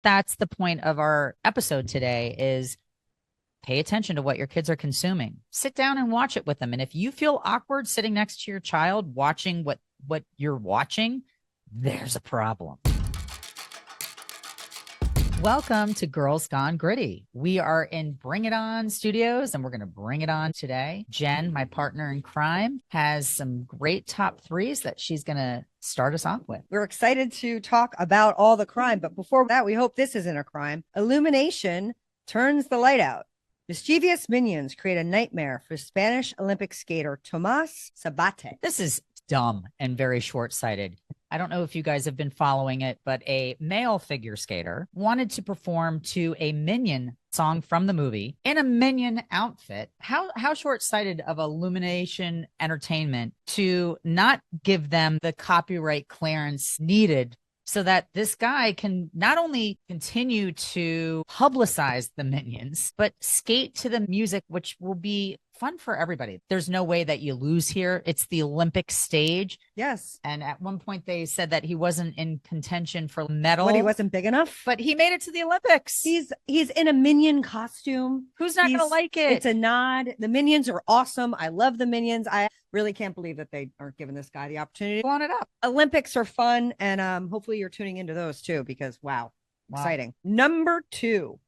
that's the point of our episode today is pay attention to what your kids are consuming. Sit down and watch it with them. And if you feel awkward sitting next to your child watching what you're watching, there's a problem. Welcome to Girls Gone Gritty. We are in Bring It On Studios, and we're going to bring it on today. Jen, my partner in crime, has some great top threes that she's going to start us off with. We're excited to talk about all the crime, but before that, we hope this isn't a crime. Illumination turns the light out. Mischievous minions create a nightmare for Spanish Olympic skater Tomas Sabate. This is dumb and very short-sighted. I don't know if you guys have been following it, but a male figure skater wanted to perform to a Minion song from the movie in a Minion outfit. How short-sighted of Illumination Entertainment to not give them the copyright clearance needed so that this guy can not only continue to publicize the Minions, but skate to the music, which will be fun for everybody. There's no way that you lose here. It's the Olympic stage. Yes. And at one point they said that he wasn't in contention for medal. What, he wasn't big enough? But he made it to the Olympics. He's in a Minion costume. Who's not going to like it? It's a nod. The Minions are awesome. I love the Minions. I really can't believe that they aren't giving this guy the opportunity. Blowing it up. Olympics are fun. And hopefully you're tuning into those too, because wow. Exciting. Number 2.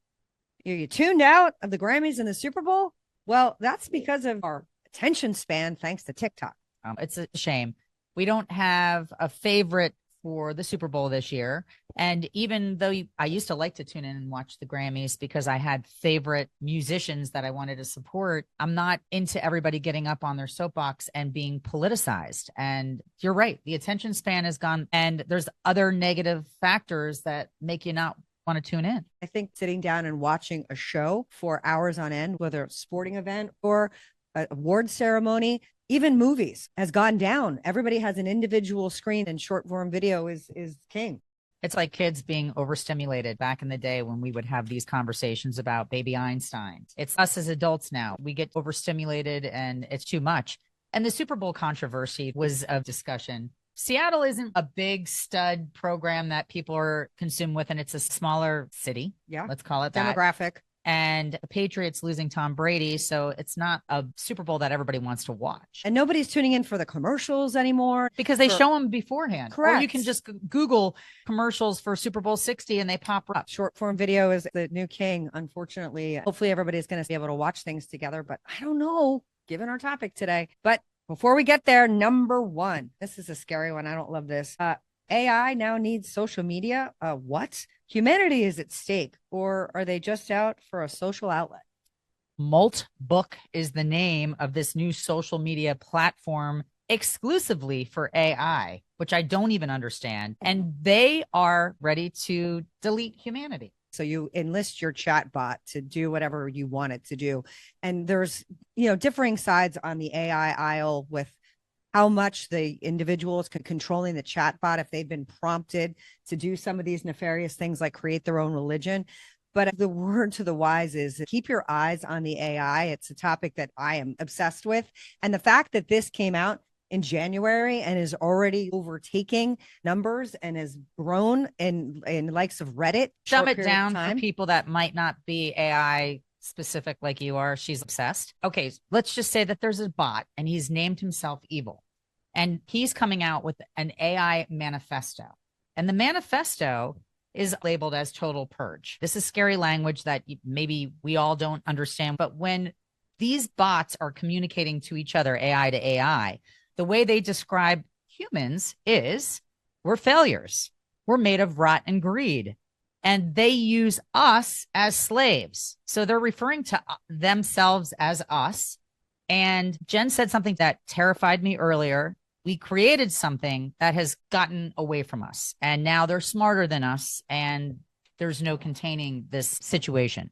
You tuned out of the Grammys and the Super Bowl? Well, that's because of our attention span, thanks to TikTok. It's a shame. We don't have a favorite for the Super Bowl this year. And even though I used to like to tune in and watch the Grammys because I had favorite musicians that I wanted to support, I'm not into everybody getting up on their soapbox and being politicized. And you're right. The attention span is gone. And there's other negative factors that make you not want to tune in. I think sitting down and watching a show for hours on end, whether it's a sporting event or an award ceremony, even movies, has gone down. Everybody has an individual screen, and short form video is king. It's like kids being overstimulated back in the day when we would have these conversations about baby Einstein. It's us as adults now. We get overstimulated and it's too much. And the Super Bowl controversy was a discussion. Seattle isn't a big stud program that people are consumed with, and it's a smaller city. Yeah. Let's call it that. Demographic. And the Patriots losing Tom Brady. So it's not a Super Bowl that everybody wants to watch. And nobody's tuning in for the commercials anymore. Because they show them beforehand. Correct. Or you can just Google commercials for Super Bowl 60 and they pop up. Short form video is the new king, unfortunately. Hopefully everybody's going to be able to watch things together, but I don't know, given our topic today. But before we get there, number 1, this is a scary one. I don't love this. AI now needs social media. What? Humanity is at stake, or are they just out for a social outlet? Maltbook is the name of this new social media platform exclusively for AI, which I don't even understand. And they are ready to delete humanity. So you enlist your chat bot to do whatever you want it to do. And there's, differing sides on the AI aisle with how much the individuals controlling the chat bot, if they've been prompted to do some of these nefarious things like create their own religion. But the word to the wise is keep your eyes on the AI. It's a topic that I am obsessed with. And the fact that this came out in January and is already overtaking numbers and has grown in likes of Reddit. Dumb it down for people that might not be AI specific like you are. She's obsessed. Okay, let's just say that there's a bot and he's named himself Evil. And he's coming out with an AI manifesto. And the manifesto is labeled as total purge. This is scary language that maybe we all don't understand. But when these bots are communicating to each other, AI to AI, the way they describe humans is we're failures. We're made of rot and greed. And they use us as slaves. So they're referring to themselves as us. And Jen said something that terrified me earlier. We created something that has gotten away from us. And now they're smarter than us. And there's no containing this situation.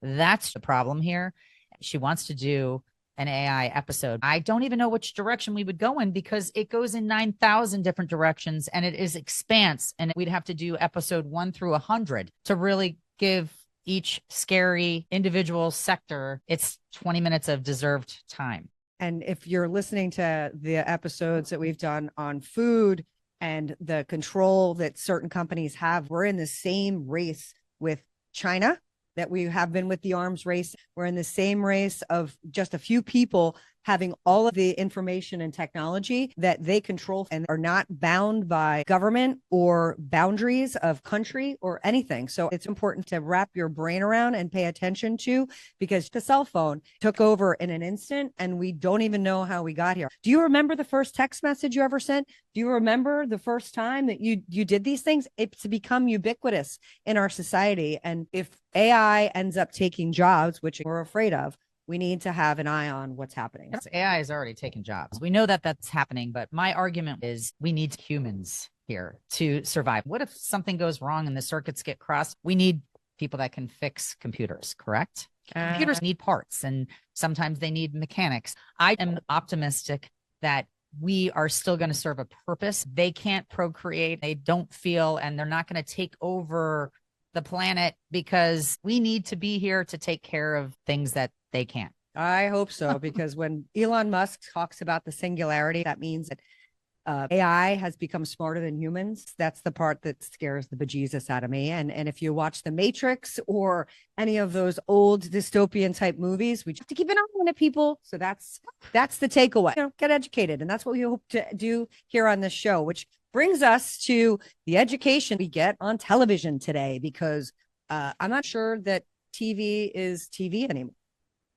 That's the problem here. She wants to do an AI episode. I don't even know which direction we would go in because it goes in 9,000 different directions and it is expanse. And we'd have to do episode 1 through 100 to really give each scary individual sector its 20 minutes of deserved time. And if you're listening to the episodes that we've done on food and the control that certain companies have, we're in the same race with China that we have been with the arms race. We're in the same race of just a few people having all of the information and technology that they control and are not bound by government or boundaries of country or anything. So it's important to wrap your brain around and pay attention to, because the cell phone took over in an instant and we don't even know how we got here. Do you remember the first text message you ever sent? Do you remember the first time that you did these things? It's become ubiquitous in our society. And if AI ends up taking jobs, which we're afraid of, we need to have an eye on what's happening. AI has already taken jobs. We know that that's happening, but my argument is we need humans here to survive. What if something goes wrong and the circuits get crossed? We need people that can fix computers, correct? Computers need parts and sometimes they need mechanics. I am optimistic that we are still going to serve a purpose. They can't procreate, they don't feel, and they're not going to take over the planet because we need to be here to take care of things that they can't. I hope so, because when Elon Musk talks about the singularity, that means that AI has become smarter than humans. That's the part that scares the bejesus out of me. And if you watch The Matrix or any of those old dystopian type movies, we have to keep an eye on it, people. So that's the takeaway. Get educated. And that's what we hope to do here on this show, which brings us to the education we get on television today, because I'm not sure that TV is TV anymore.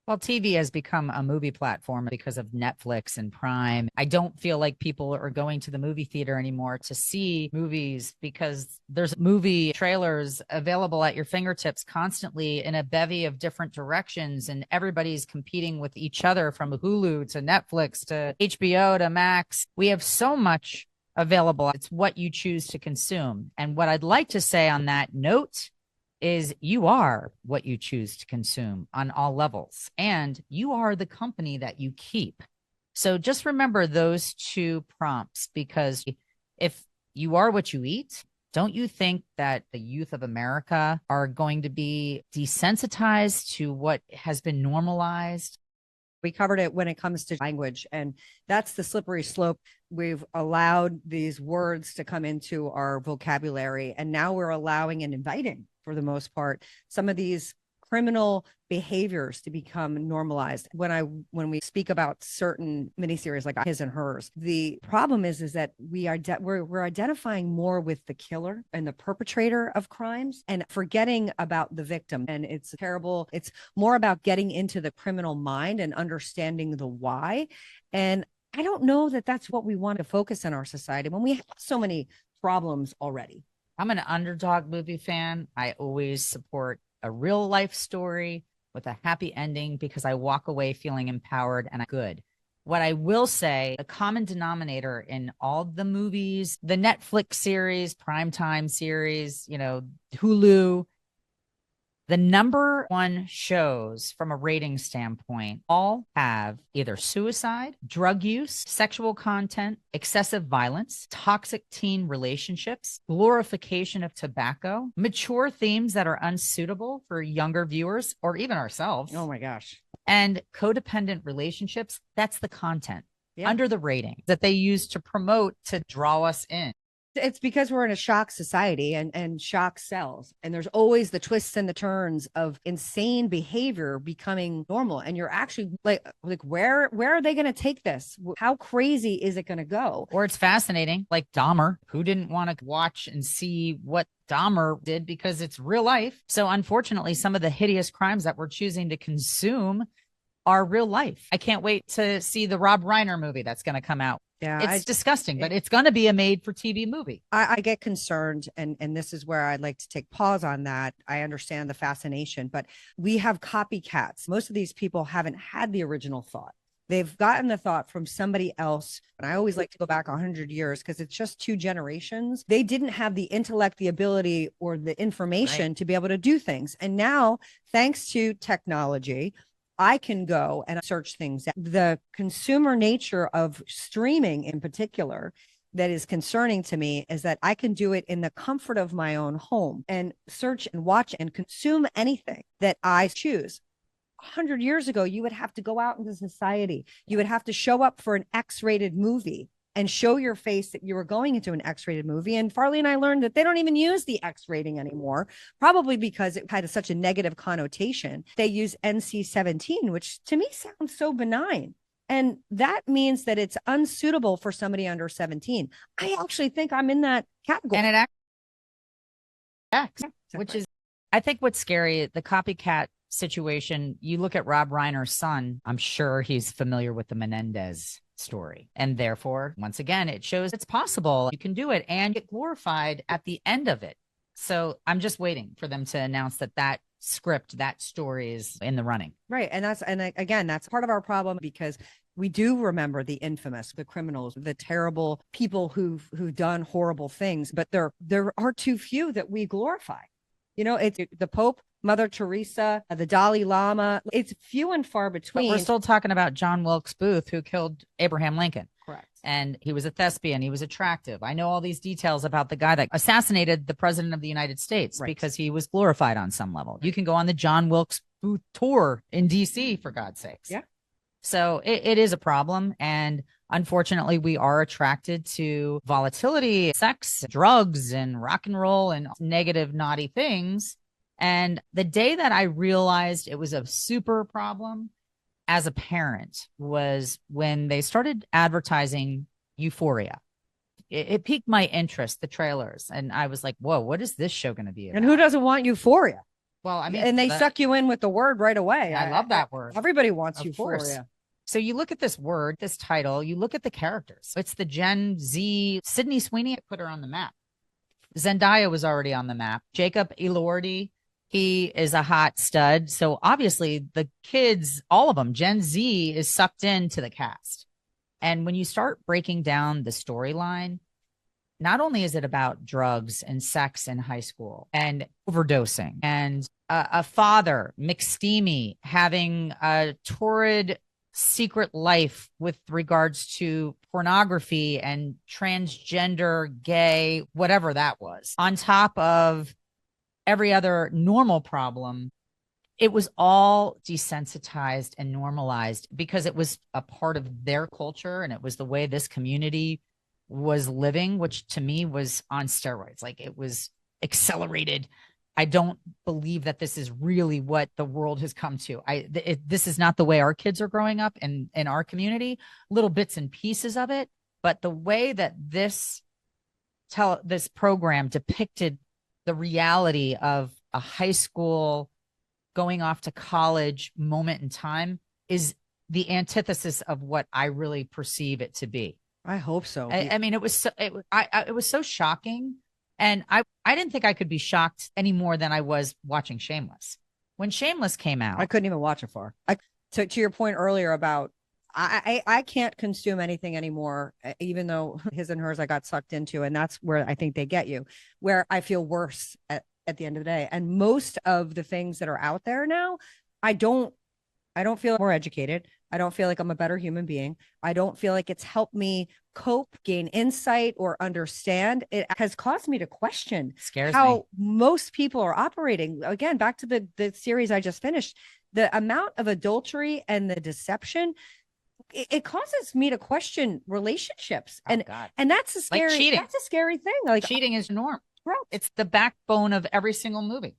Well, TV has become a movie platform because of Netflix and Prime. I don't feel like people are going to the movie theater anymore to see movies because there's movie trailers available at your fingertips constantly in a bevy of different directions, and everybody's competing with each other from Hulu to Netflix to HBO to Max. We have so much available. It's what you choose to consume. And what I'd like to say on that note is you are what you choose to consume on all levels, and you are the company that you keep. So just remember those two prompts, because if you are what you eat, don't you think that the youth of America are going to be desensitized to what has been normalized? We covered it when it comes to language, and that's the slippery slope. We've allowed these words to come into our vocabulary, and now we're allowing and inviting, for the most part, some of these criminal behaviors to become normalized. When we speak about certain miniseries like His and Hers, the problem is that we're identifying more with the killer and the perpetrator of crimes and forgetting about the victim. And it's terrible. It's more about getting into the criminal mind and understanding the why. And I don't know that that's what we want to focus in our society when we have so many problems already. I'm an underdog movie fan. I always support a real life story with a happy ending because I walk away feeling empowered and good. What I will say, the common denominator in all the movies, the Netflix series, primetime series, Hulu, the number one shows from a rating standpoint all have either suicide, drug use, sexual content, excessive violence, toxic teen relationships, glorification of tobacco, mature themes that are unsuitable for younger viewers or even ourselves. Oh my gosh. And codependent relationships. That's the content under the rating that they use to promote to draw us in. It's because we're in a shock society, and shock sells. And there's always the twists and the turns of insane behavior becoming normal. And you're actually like where are they going to take this? How crazy is it going to go? Or it's fascinating, like Dahmer. Who didn't want to watch and see what Dahmer did because it's real life? So unfortunately, some of the hideous crimes that we're choosing to consume are real life. I can't wait to see the Rob Reiner movie that's going to come out. Yeah, it's disgusting, but it's going to be a made for TV movie. I get concerned, and this is where I'd like to take pause on that. I understand the fascination, but we have copycats. Most of these people haven't had the original thought. They've gotten the thought from somebody else. And I always like to go back 100 years because it's just two generations. They didn't have the intellect, the ability, or the information to be able to do things. And now, thanks to technology, I can go and search things. The consumer nature of streaming in particular that is concerning to me is that I can do it in the comfort of my own home and search and watch and consume anything that I choose. 100 years ago, you would have to go out into society. You would have to show up for an X-rated movie and show your face that you were going into an X-rated movie. And Farley and I learned that they don't even use the X rating anymore, probably because it had such a negative connotation. They use NC-17, which to me sounds so benign. And that means that it's unsuitable for somebody under 17. I actually think I'm in that category. And it acts, which is, I think what's scary, the copycat situation, you look at Rob Reiner's son, I'm sure he's familiar with the Menendez story. And therefore, once again, it shows it's possible. You can do it and get glorified at the end of it. So I'm just waiting for them to announce that script, that story is in the running. Right. And again, that's part of our problem, because we do remember the infamous, the criminals, the terrible people who've done horrible things, but there are too few that we glorify. You know, it's the Pope, Mother Teresa, the Dalai Lama. It's few and far between. But we're still talking about John Wilkes Booth, who killed Abraham Lincoln. Correct. And he was a thespian. He was attractive. I know all these details about the guy that assassinated the president of the United States because he was glorified on some level. You can go on the John Wilkes Booth tour in DC, for God's sakes. Yeah. So it is a problem. And unfortunately, we are attracted to volatility, sex, drugs, and rock and roll and negative, naughty things. And the day that I realized it was a super problem as a parent was when they started advertising Euphoria. It piqued my interest, the trailers. And I was like, whoa, what is this show going to be about? And who doesn't want Euphoria? Well, I mean, and they suck you in with the word right away. I love that word. Everybody wants Euphoria. Course. So you look at this word, this title, you look at the characters. It's the Gen Z. Sydney Sweeney put her on the map. Zendaya was already on the map. Jacob Elordi, he is a hot stud. So obviously the kids, all of them, Gen Z is sucked into the cast. And when you start breaking down the storyline, not only is it about drugs and sex in high school and overdosing and a father, McSteamy, having a torrid secret life with regards to pornography and transgender, gay, whatever that was, on top of every other normal problem, it was all desensitized and normalized because it was a part of their culture and it was the way this community was living, which to me was on steroids. Like, it was accelerated. I don't believe that this is really what the world has come to. This is not the way our kids are growing up in our community, little bits and pieces of it. But the way that this program depicted the reality of a high school going off to college moment in time is the antithesis of what I really perceive it to be. I hope so. I mean, it was so shocking. And I didn't think I could be shocked any more than I was watching Shameless. When Shameless came out, I couldn't even watch it far. To your point earlier about I can't consume anything anymore, even though his and hers I got sucked into. And that's where I think they get you, where I feel worse at the end of the day. And most of the things that are out there now, I don't feel more educated. I don't feel like I'm a better human being. I don't feel like it's helped me cope, gain insight, or understand. It has caused me to question how most people are operating. Again, back to the series I just finished, the amount of adultery and the deception, it causes me to question relationships. And that's a scary, like cheating. That's a scary thing. Like, cheating is norm. Right. It's the backbone of every single movie.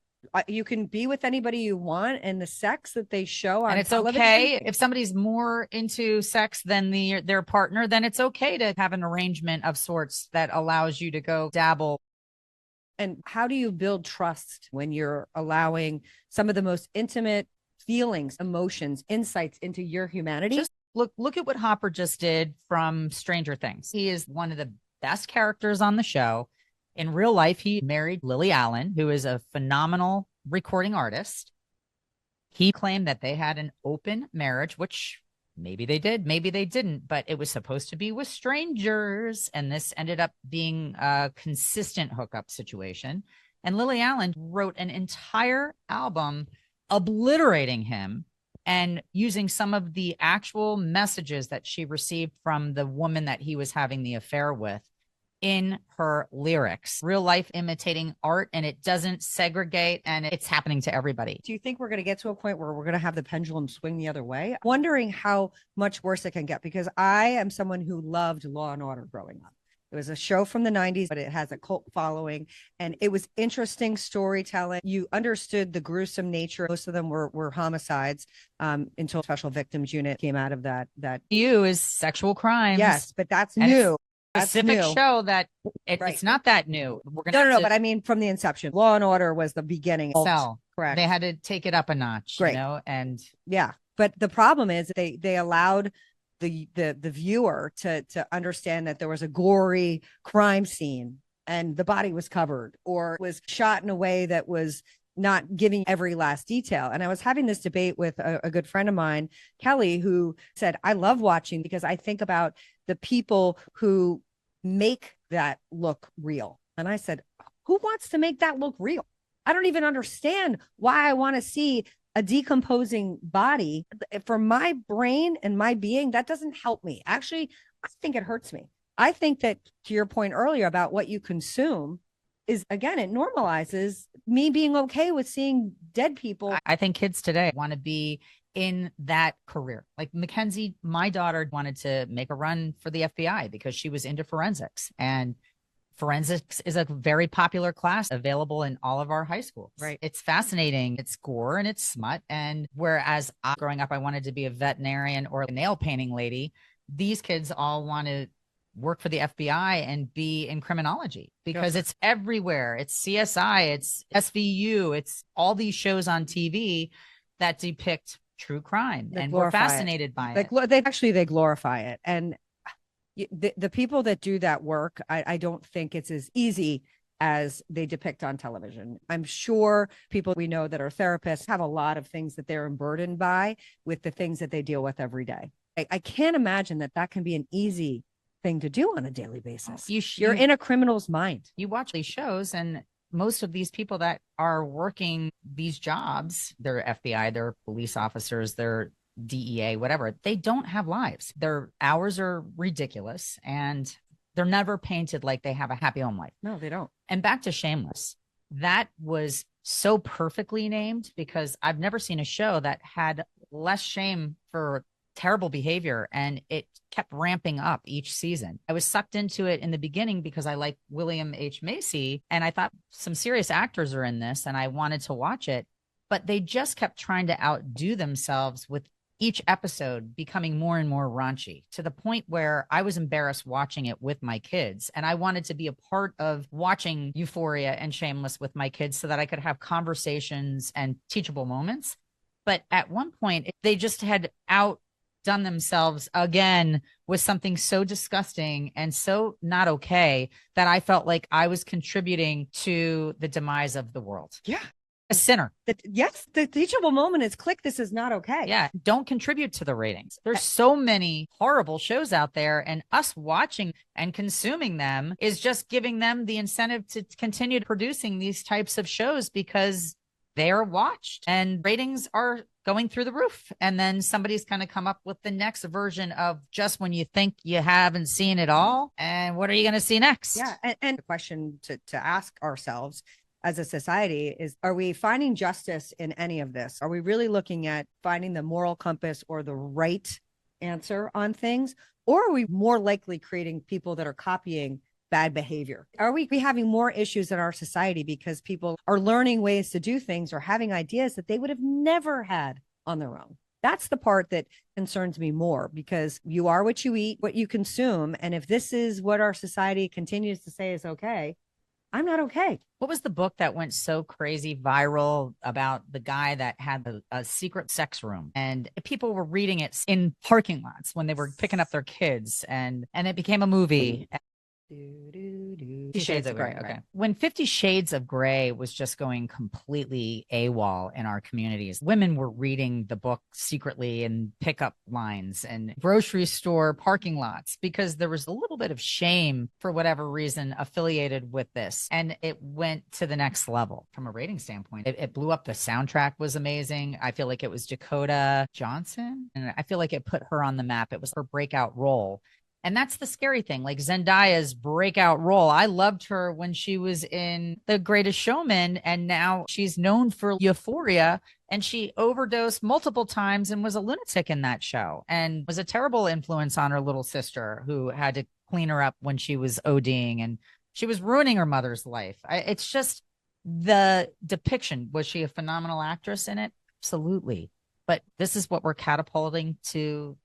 You can be with anybody you want, and the sex that they show on and it's television. Okay if somebody's more into sex than their partner, then it's okay to have an arrangement of sorts that allows you to go dabble. And how do you build trust when you're allowing some of the most intimate feelings, emotions, insights into your humanity? Just look at what Hopper just did from Stranger Things. He is one of the best characters on the show. In real life, he married Lily Allen, who is a phenomenal recording artist. He claimed that they had an open marriage, which maybe they did, maybe they didn't, but it was supposed to be with strangers. And this ended up being a consistent hookup situation. And Lily Allen wrote an entire album obliterating him and using some of the actual messages that she received from the woman that he was having the affair with in her lyrics. Real life imitating art, and it doesn't segregate, and it's happening to everybody. Do you think we're going to get to a point where we're going to have the pendulum swing the other way? Wondering how much worse it can get, because I am someone who loved Law and Order growing up. It was a show from the 90s, but it has a cult following, and it was interesting storytelling. You understood the gruesome nature. Most of them were homicides, until Special Victims Unit came out of that. You is sexual crimes. Yes, but that's new. Specific show that right. It's not that new. We're gonna no, but I mean from the inception. Law and Order was the beginning. Correct. They had to take it up a notch, Great. you know, and yeah. But the problem is they allowed the viewer to understand that there was a gory crime scene and the body was covered or was shot in a way that was not giving every last detail. And I was having this debate with a good friend of mine, Kelly, who said, I love watching because I think about the people who make that look real. And I said, who wants to make that look real? I don't even understand why I want to see a decomposing body. For my brain and my being, that doesn't help me. Actually, I think it hurts me. I think that, to your point earlier about what you consume, is again, it normalizes me being okay with seeing dead people. I think kids today want to be in that career. Like Mackenzie, my daughter, wanted to make a run for the FBI because she was into forensics, and forensics is a very popular class available in all of our high schools. Right. It's fascinating. It's gore and it's smut. And whereas growing up, I wanted to be a veterinarian or a nail painting lady, these kids all want to work for the FBI and be in criminology because it's everywhere. It's CSI, it's SVU, it's all these shows on TV that depict true crime, and we're fascinated by it. They glorify it. And the people that do that work, I don't think it's as easy as they depict on television. I'm sure people we know that are therapists have a lot of things that they're burdened by with the things that they deal with every day. I can't imagine that can be an easy thing to do on a daily basis. You're in a criminal's mind. You watch these shows, and most of these people that are working these jobs, they're FBI, they're police officers, they're DEA, whatever, they don't have lives. Their hours are ridiculous, and they're never painted like they have a happy home life. No, they don't. And back to Shameless, that was so perfectly named because I've never seen a show that had less shame for terrible behavior, and it kept ramping up each season. I was sucked into it in the beginning because I like William H. Macy, and I thought some serious actors are in this, and I wanted to watch it, but they just kept trying to outdo themselves with each episode becoming more and more raunchy, to the point where I was embarrassed watching it with my kids. And I wanted to be a part of watching Euphoria and Shameless with my kids so that I could have conversations and teachable moments. But at one point, they just had outdone themselves again with something so disgusting and so not okay that I felt like I was contributing to the demise of the world. Yeah. A sinner. Yes, the teachable moment is click. This is not okay. Yeah. Don't contribute to the ratings. There's so many horrible shows out there, and us watching and consuming them is just giving them the incentive to continue producing these types of shows because they're watched and ratings are going through the roof. And then somebody's going to come up with the next version of just when you think you haven't seen it all. And what are you going to see next? Yeah. And the question to ask ourselves as a society is, are we finding justice in any of this? Are we really looking at finding the moral compass or the right answer on things? Or are we more likely creating people that are copying bad behavior? Are we having more issues in our society because people are learning ways to do things or having ideas that they would have never had on their own? That's the part that concerns me more, because you are what you eat, what you consume. And if this is what our society continues to say is okay, I'm not okay. What was the book that went so crazy viral about the guy that had a secret sex room, and people were reading it in parking lots when they were picking up their kids, and it became a movie? 50 Shades of Grey. Okay. When 50 Shades of Grey was just going completely AWOL in our communities, women were reading the book secretly in pickup lines and grocery store parking lots because there was a little bit of shame for whatever reason affiliated with this. And it went to the next level from a rating standpoint. It blew up. The soundtrack was amazing. I feel like it was Dakota Johnson, and I feel like it put her on the map. It was her breakout role. And that's the scary thing. Like Zendaya's breakout role. I loved her when she was in The Greatest Showman, and now she's known for Euphoria. And she overdosed multiple times and was a lunatic in that show and was a terrible influence on her little sister who had to clean her up when she was ODing, and she was ruining her mother's life. It's just the depiction. Was she a phenomenal actress in it? Absolutely. But this is what we're catapulting to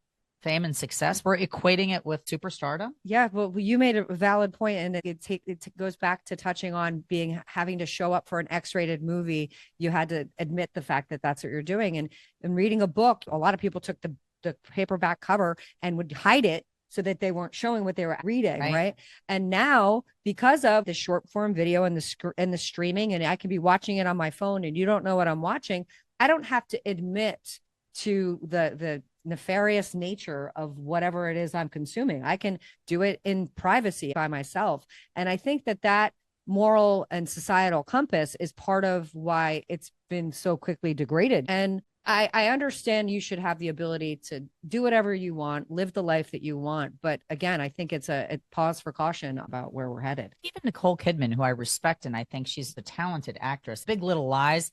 fame and success. We're equating it with superstardom. Yeah, well, you made a valid point, and it goes back to touching on having to show up for an X-rated movie. You had to admit the fact that that's what you're doing, and reading a book. A lot of people took the paperback cover and would hide it so that they weren't showing what they were reading, right? And now, because of the short form video and the streaming, and I can be watching it on my phone, and you don't know what I'm watching, I don't have to admit to the nefarious nature of whatever it is I'm consuming. I can do it in privacy by myself. And I think that moral and societal compass is part of why it's been so quickly degraded. And I understand you should have the ability to do whatever you want, live the life that you want. But again, I think it's a pause for caution about where we're headed. Even Nicole Kidman, who I respect, and I think she's a talented actress. Big Little Lies,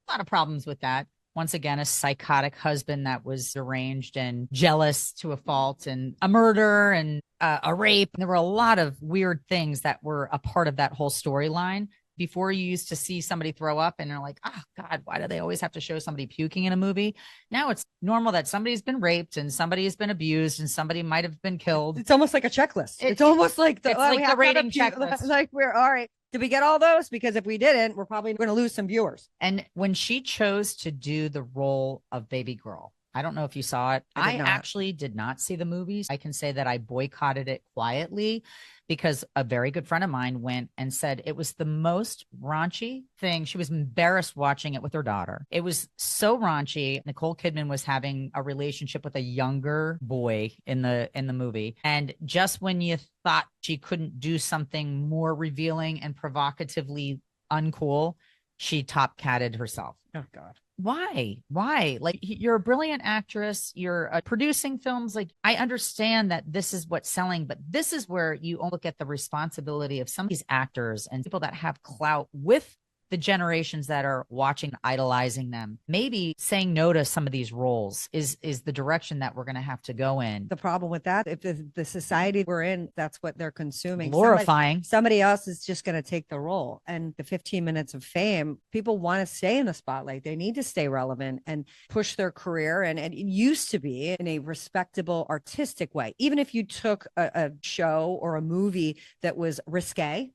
a lot of problems with that. Once again, a psychotic husband that was deranged and jealous to a fault, and a murder and a rape. There were a lot of weird things that were a part of that whole storyline. Before, you used to see somebody throw up and you're like, oh God, why do they always have to show somebody puking in a movie? Now it's normal that somebody's been raped and somebody has been abused and somebody might have been killed. It's almost like a checklist. It's almost like the rating checklist. Like, we're all right. Did we get all those? Because if we didn't, we're probably going to lose some viewers. And when she chose to do the role of baby girl, I don't know if you saw it. I actually did not see the movies. I can say that I boycotted it quietly because a very good friend of mine went and said it was the most raunchy thing. She was embarrassed watching it with her daughter. It was so raunchy. Nicole Kidman was having a relationship with a younger boy in the movie. And just when you thought she couldn't do something more revealing and provocatively uncool, she top catted herself. Oh God. Why? Like, you're a brilliant actress. You're producing films. Like, I understand that this is what's selling, but this is where you look at the responsibility of some of these actors and people that have clout with the generations that are watching, idolizing them. Maybe saying no to some of these roles is the direction that we're going to have to go in. The problem with that, if the society we're in, that's what they're consuming. Glorifying. Somebody else is just going to take the role. And the 15 minutes of fame, people want to stay in the spotlight. They need to stay relevant and push their career. And it used to be in a respectable, artistic way. Even if you took a show or a movie that was risque,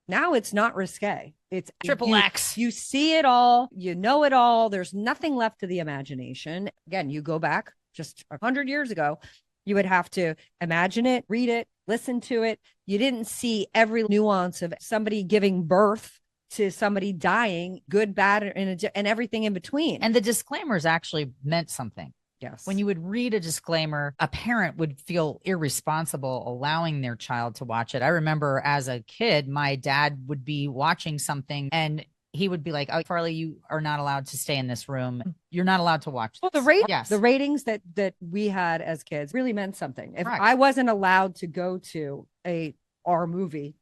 now it's not risque. It's triple X. You see it all. You know it all. There's nothing left to the imagination. Again, you go back just 100 years ago, you would have to imagine it, read it, listen to it. You didn't see every nuance of somebody giving birth to somebody dying, good, bad, and everything in between. And the disclaimers actually meant something. Yes. When you would read a disclaimer, a parent would feel irresponsible allowing their child to watch it. I remember as a kid, my dad would be watching something and he would be like, oh, Farley, you are not allowed to stay in this room. You're not allowed to watch this. Well, the ratings that we had as kids really meant something. If I wasn't allowed to go to a R movie,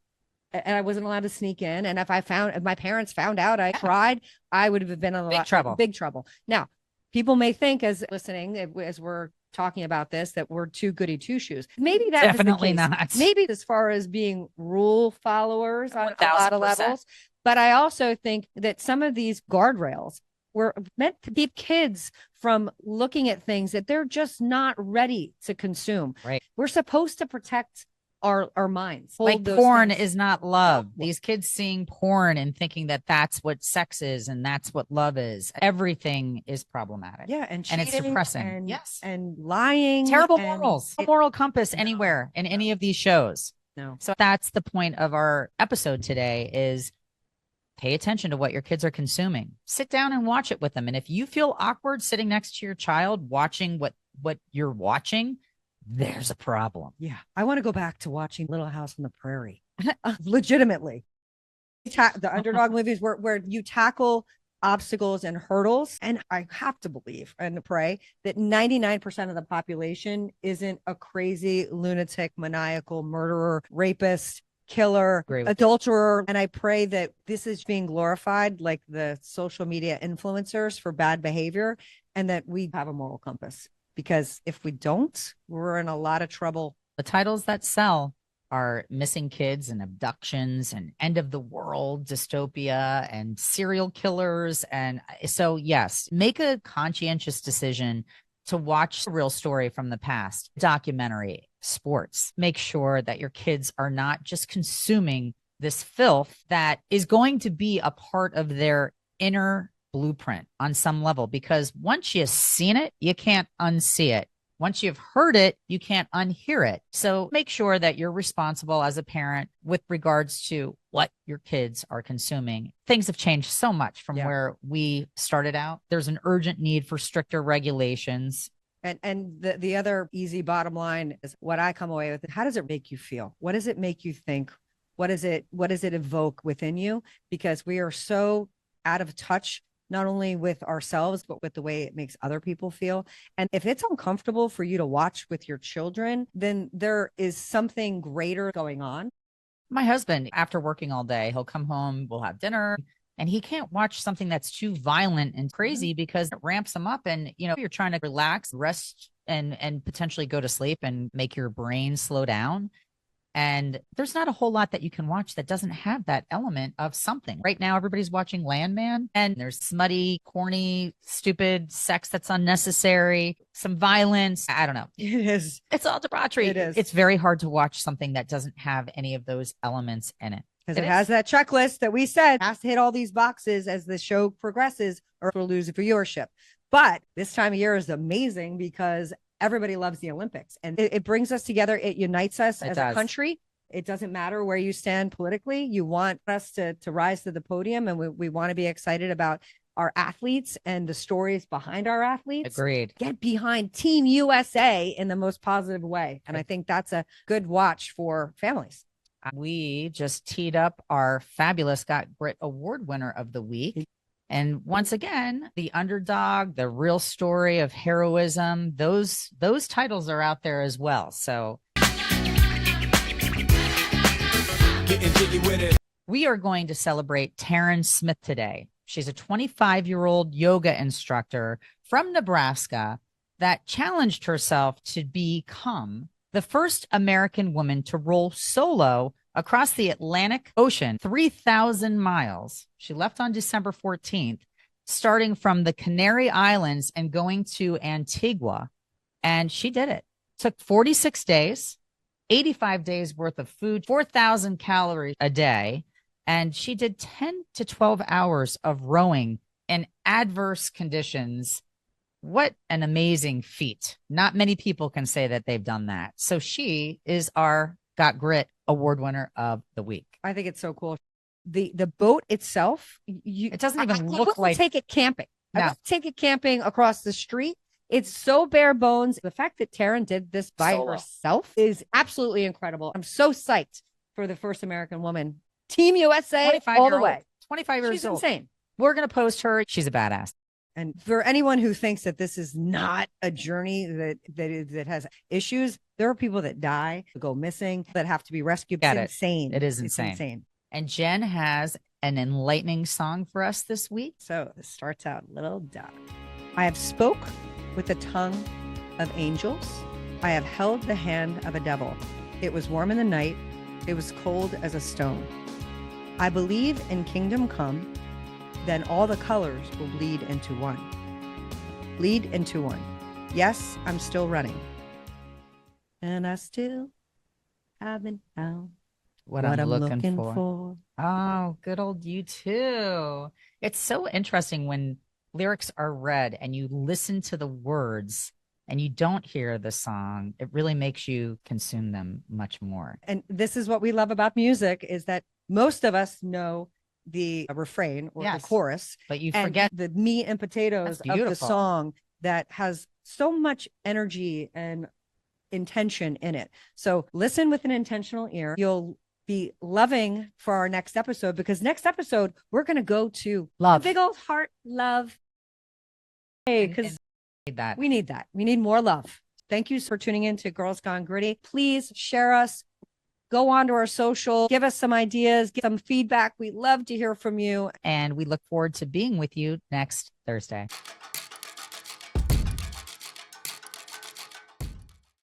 and I wasn't allowed to sneak in, and if my parents found out I tried, I would have been in big trouble. Now, people may think, as listening, as we're talking about this, that we're too goody two shoes. Maybe that definitely not. Maybe as far as being rule followers on a lot of levels. But I also think that some of these guardrails were meant to keep kids from looking at things that they're just not ready to consume. Right. We're supposed to protect our minds. Like porn is not love. These kids seeing porn and thinking that that's what sex is and that's what love is. Everything is problematic. Yeah, and it's depressing. And, yes, and lying. Terrible morals. No moral compass anywhere in any of these shows. No. So that's the point of our episode today: is pay attention to what your kids are consuming. Sit down and watch it with them. And if you feel awkward sitting next to your child watching what you're watching, there's a problem. Yeah. I want to go back to watching Little House on the Prairie. Legitimately. The underdog movies where you tackle obstacles and hurdles. And I have to believe and pray that 99% of the population isn't a crazy lunatic, maniacal murderer, rapist, killer, adulterer. And I pray that this is being glorified like the social media influencers for bad behavior, and that we have a moral compass. Because if we don't, we're in a lot of trouble. The titles that sell are missing kids and abductions and end of the world dystopia and serial killers. And so, yes, make a conscientious decision to watch the real story from the past, documentary, sports. Make sure that your kids are not just consuming this filth that is going to be a part of their inner blueprint on some level, because once you've seen it, you can't unsee it. Once you've heard it, you can't unhear it. So make sure that you're responsible as a parent with regards to what your kids are consuming. Things have changed so much from where we started out. There's an urgent need for stricter regulations. And the other easy bottom line is what I come away with. How does it make you feel? What does it make you think? What does it evoke within you? Because we are so out of touch, not only with ourselves, but with the way it makes other people feel. And if it's uncomfortable for you to watch with your children, then there is something greater going on. My husband, after working all day, he'll come home, we'll have dinner, and he can't watch something that's too violent and crazy because it ramps him up. And, you know, you're trying to relax, rest, and potentially go to sleep and make your brain slow down. And there's not a whole lot that you can watch that doesn't have that element of something. Right now, everybody's watching Landman, and there's smutty, corny, stupid sex that's unnecessary, some violence. I don't know. It is. It's all debauchery. It is. It's very hard to watch something that doesn't have any of those elements in it. Because it has that checklist that we said has to hit all these boxes as the show progresses, or we'll lose viewership. But this time of year is amazing because everybody loves the Olympics, and it brings us together. It unites us as a country. It doesn't matter where you stand politically. You want us to rise to the podium, and we want to be excited about our athletes and the stories behind our athletes. Agreed. Get behind Team USA in the most positive way. And I think that's a good watch for families. We just teed up our fabulous Got Grit Award winner of the week. And once again, the underdog, the real story of heroism, those titles are out there as well. So we are going to celebrate Taryn Smith today. She's a 25-year-old yoga instructor from Nebraska that challenged herself to become the first American woman to roll solo across the Atlantic Ocean, 3,000 miles. She left on December 14th, starting from the Canary Islands and going to Antigua. And she did it. Took 46 days, 85 days worth of food, 4,000 calories a day. And she did 10 to 12 hours of rowing in adverse conditions. What an amazing feat. Not many people can say that they've done that. So she is our Got Grit Award winner of the week. I think it's so cool. The boat itself, it doesn't even look like. Take it camping. No. I would take it camping across the street. It's so bare bones. The fact that Taryn did this by herself is absolutely incredible. I'm so psyched for the first American woman. Team USA all the way. 25 years old. She's insane. We're going to post her. She's a badass. And for anyone who thinks that this is not a journey that has issues, there are people that die, go missing, that have to be rescued. It's insane. It is insane. It's insane. And Jen has an enlightening song for us this week. So it starts out, little dot. I have spoke with the tongue of angels. I have held the hand of a devil. It was warm in the night. It was cold as a stone. I believe in kingdom come. Then all the colors will bleed into one. Bleed into one. Yes, I'm still running. And I still haven't found what I'm looking for. Oh, good old you too. It's so interesting when lyrics are read and you listen to the words and you don't hear the song. It really makes you consume them much more. And this is what we love about music, is that most of us know the refrain or the chorus, but you forget the meat and potatoes of the song that has so much energy and intention in it. So listen with an intentional ear. You'll be loving for our next episode, because next episode, we're going to go to Love. big old heart love. Hey, because that we need that. We need more love. Thank you for tuning in to Girls Gone Gritty. Please share us. Go on to our social, give us some ideas, give some feedback. We love to hear from you. And we look forward to being with you next Thursday.